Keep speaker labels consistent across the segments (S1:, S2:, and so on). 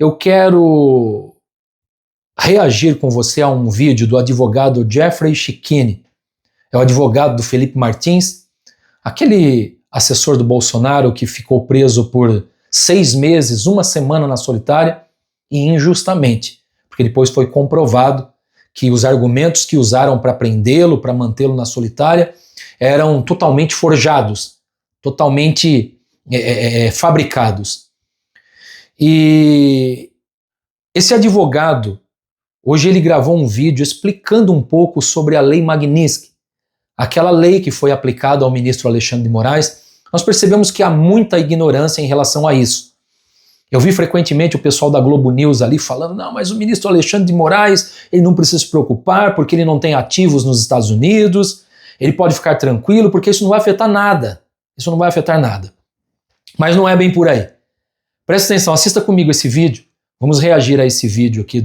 S1: eu quero reagir com você a um vídeo do advogado Jeffrey Schickini. É o advogado do Felipe Martins, aquele assessor do Bolsonaro que ficou preso por 6 meses, 1 semana na solitária, e injustamente, porque depois foi comprovado que os argumentos que usaram para prendê-lo, para mantê-lo na solitária, eram totalmente forjados, totalmente fabricados. E esse advogado, hoje ele gravou um vídeo explicando um pouco sobre a Lei Magnitsky, aquela lei que foi aplicada ao ministro Alexandre de Moraes. Nós percebemos que há muita ignorância em relação a isso. Eu vi frequentemente o pessoal da Globo News ali falando, não, mas o ministro Alexandre de Moraes, ele não precisa se preocupar porque ele não tem ativos nos Estados Unidos, ele pode ficar tranquilo porque isso não vai afetar nada. Isso não vai afetar nada. Mas não é bem por aí. Presta atenção, assista comigo esse vídeo, vamos reagir a esse vídeo aqui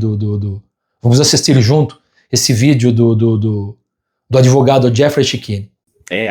S1: vamos assistir junto esse vídeo do advogado Jeffrey Schickini.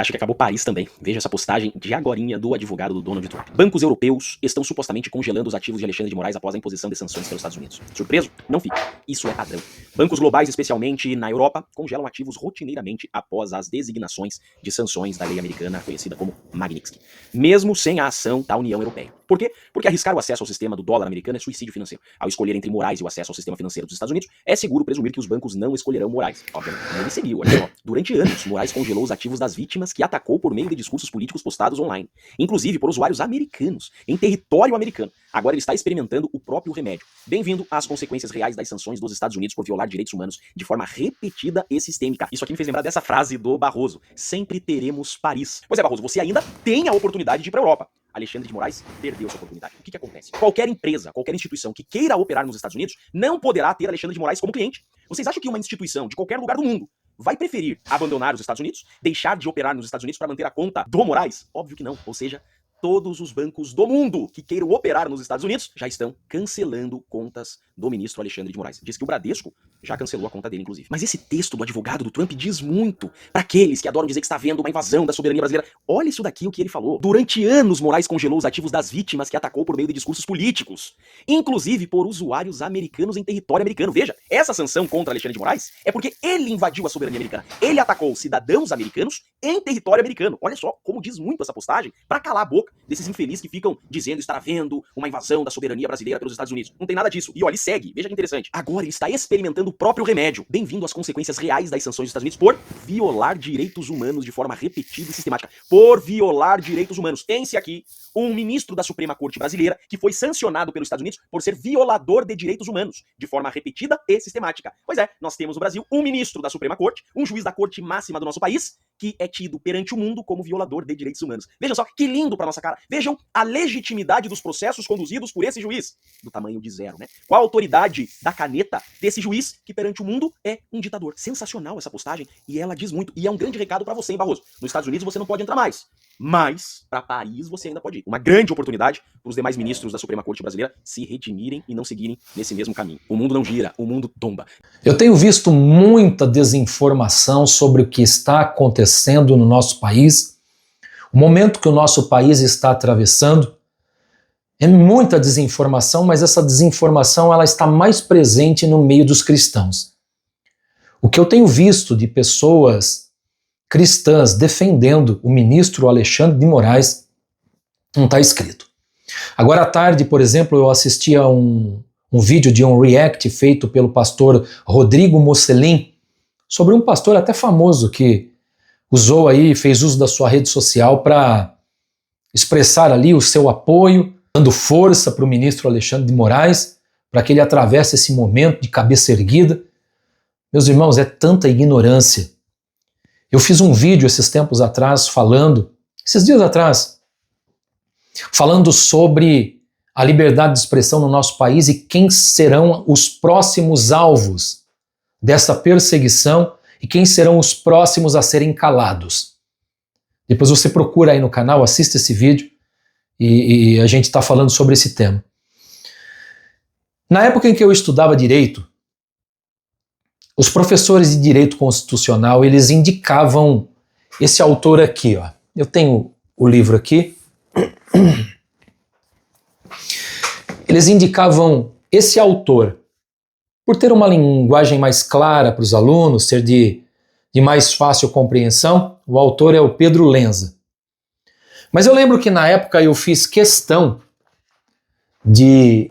S2: Acho que acabou Paris também. Veja essa postagem de agorinha do advogado do Donald Trump. Bancos europeus estão supostamente congelando os ativos de Alexandre de Moraes após a imposição de sanções pelos Estados Unidos. Surpreso? Não fique. Isso é padrão. Bancos globais, especialmente na Europa, congelam ativos rotineiramente após as designações de sanções da lei americana conhecida como Magnitsky, mesmo sem a ação da União Europeia. Por quê? Porque arriscar o acesso ao sistema do dólar americano é suicídio financeiro. Ao escolher entre Moraes e o acesso ao sistema financeiro dos Estados Unidos, é seguro presumir que os bancos não escolherão Moraes. Obviamente. Ele seguiu, olha só. Durante anos, Moraes congelou os ativos das vítimas que atacou por meio de discursos políticos postados online, inclusive por usuários americanos, em território americano. Agora ele está experimentando o próprio remédio. Bem-vindo às consequências reais das sanções dos Estados Unidos por violar direitos humanos de forma repetida e sistêmica. Isso aqui me fez lembrar dessa frase do Barroso. Sempre teremos Paris. Pois é, Barroso, você ainda tem a oportunidade de ir para a Europa. Alexandre de Moraes perdeu essa oportunidade. O que acontece? Qualquer empresa, qualquer instituição que queira operar nos Estados Unidos não poderá ter Alexandre de Moraes como cliente. Vocês acham que uma instituição de qualquer lugar do mundo vai preferir abandonar os Estados Unidos, deixar de operar nos Estados Unidos para manter a conta do Moraes? Óbvio que não. Ou seja, todos os bancos do mundo que queiram operar nos Estados Unidos já estão cancelando contas do ministro Alexandre de Moraes. Diz que o Bradesco já cancelou a conta dele, inclusive. Mas esse texto do advogado do Trump diz muito para aqueles que adoram dizer que está havendo uma invasão da soberania brasileira. Olha isso daqui, o que ele falou. Durante anos, Moraes congelou os ativos das vítimas que atacou por meio de discursos políticos, inclusive por usuários americanos em território americano. Veja, essa sanção contra Alexandre de Moraes é porque ele invadiu a soberania americana. Ele atacou cidadãos americanos em território americano. Olha só como diz muito essa postagem para calar a boca desses infelizes que ficam dizendo estar havendo uma invasão da soberania brasileira pelos Estados Unidos. Não tem nada disso. E olha, ele segue. Veja que interessante. Agora ele está experimentando o próprio remédio. Bem-vindo às consequências reais das sanções dos Estados Unidos por violar direitos humanos de forma repetida e sistemática. Por violar direitos humanos. Tem-se aqui um ministro da Suprema Corte brasileira que foi sancionado pelos Estados Unidos por ser violador de direitos humanos de forma repetida e sistemática. Pois é, nós temos no Brasil um ministro da Suprema Corte, um juiz da Corte Máxima do nosso país, que é tido perante o mundo como violador de direitos humanos. Vejam só, que lindo pra nossa cara. Vejam a legitimidade dos processos conduzidos por esse juiz, do tamanho de 0, né? Qual a autoridade da caneta desse juiz que perante o mundo é um ditador. Sensacional essa postagem, e ela diz muito. E é um grande recado pra você, hein, Barroso? Nos Estados Unidos você não pode entrar mais, mas pra Paris você ainda pode ir. Uma grande oportunidade para os demais ministros da Suprema Corte brasileira se redimirem e não seguirem nesse mesmo caminho. O mundo não gira, o mundo tomba.
S1: Eu tenho visto muita desinformação sobre o que está acontecendo no nosso país. O momento que o nosso país está atravessando é muita desinformação, mas essa desinformação ela está mais presente no meio dos cristãos. O que eu tenho visto de pessoas cristãs defendendo o ministro Alexandre de Moraes não está escrito. Agora à tarde, por exemplo, eu assisti a um vídeo de um react feito pelo pastor Rodrigo Mocelin sobre um pastor até famoso que usou aí, fez uso da sua rede social para expressar ali o seu apoio, dando força para o ministro Alexandre de Moraes, para que ele atravesse esse momento de cabeça erguida. Meus irmãos, é tanta ignorância. Eu fiz um vídeo esses tempos atrás esses dias atrás, falando sobre a liberdade de expressão no nosso país e quem serão os próximos alvos dessa perseguição e quem serão os próximos a serem calados. Depois você procura aí no canal, assista esse vídeo e a gente está falando sobre esse tema. Na época em que eu estudava direito, os professores de direito constitucional, eles indicavam esse autor aqui, ó. Eu tenho o livro aqui. Eles indicavam esse autor, por ter uma linguagem mais clara para os alunos, ser de mais fácil compreensão, o autor é o Pedro Lenza. Mas eu lembro que na época eu fiz questão de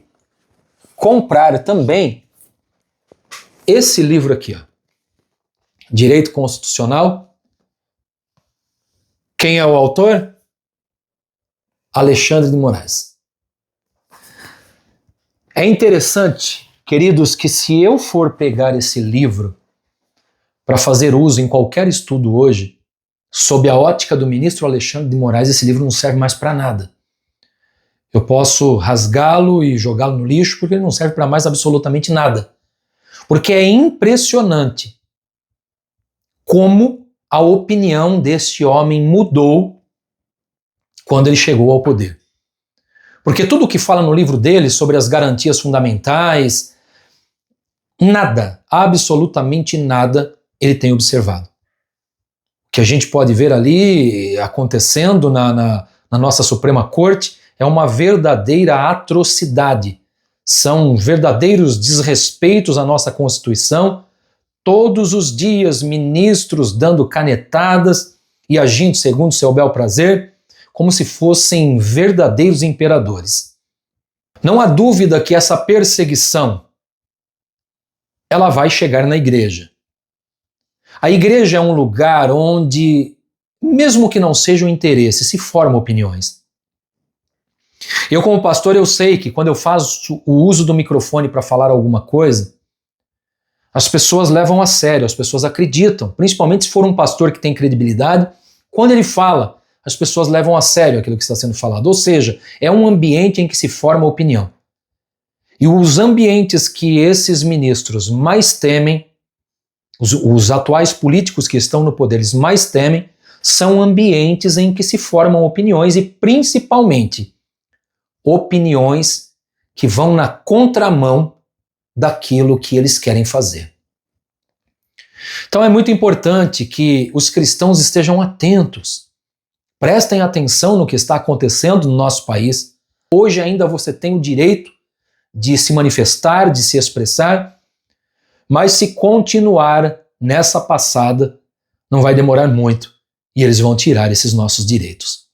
S1: comprar também esse livro aqui, ó, Direito Constitucional. Quem é o autor? Alexandre de Moraes. É interessante, queridos, que se eu for pegar esse livro para fazer uso em qualquer estudo hoje, sob a ótica do ministro Alexandre de Moraes, esse livro não serve mais para nada. Eu posso rasgá-lo e jogá-lo no lixo porque ele não serve para mais absolutamente nada. Porque é impressionante como a opinião deste homem mudou quando ele chegou ao poder. Porque tudo o que fala no livro dele sobre as garantias fundamentais, nada, absolutamente nada, ele tem observado. O que a gente pode ver ali acontecendo na nossa Suprema Corte é uma verdadeira atrocidade. São verdadeiros desrespeitos à nossa Constituição. Todos os dias, ministros dando canetadas e agindo segundo seu bel prazer, como se fossem verdadeiros imperadores. Não há dúvida que essa perseguição ela vai chegar na igreja. A igreja é um lugar onde, mesmo que não seja o interesse, se formam opiniões. Eu, como pastor, eu sei que quando eu faço o uso do microfone para falar alguma coisa, as pessoas levam a sério, as pessoas acreditam, principalmente se for um pastor que tem credibilidade. Quando ele fala, as pessoas levam a sério aquilo que está sendo falado. Ou seja, é um ambiente em que se forma opinião. E os ambientes que esses ministros mais temem, os atuais políticos que estão no poder, eles mais temem, são ambientes em que se formam opiniões e principalmente opiniões que vão na contramão daquilo que eles querem fazer. Então é muito importante que os cristãos estejam atentos, prestem atenção no que está acontecendo no nosso país. Hoje ainda você tem o direito de se manifestar, de se expressar, mas se continuar nessa passada, não vai demorar muito e eles vão tirar esses nossos direitos.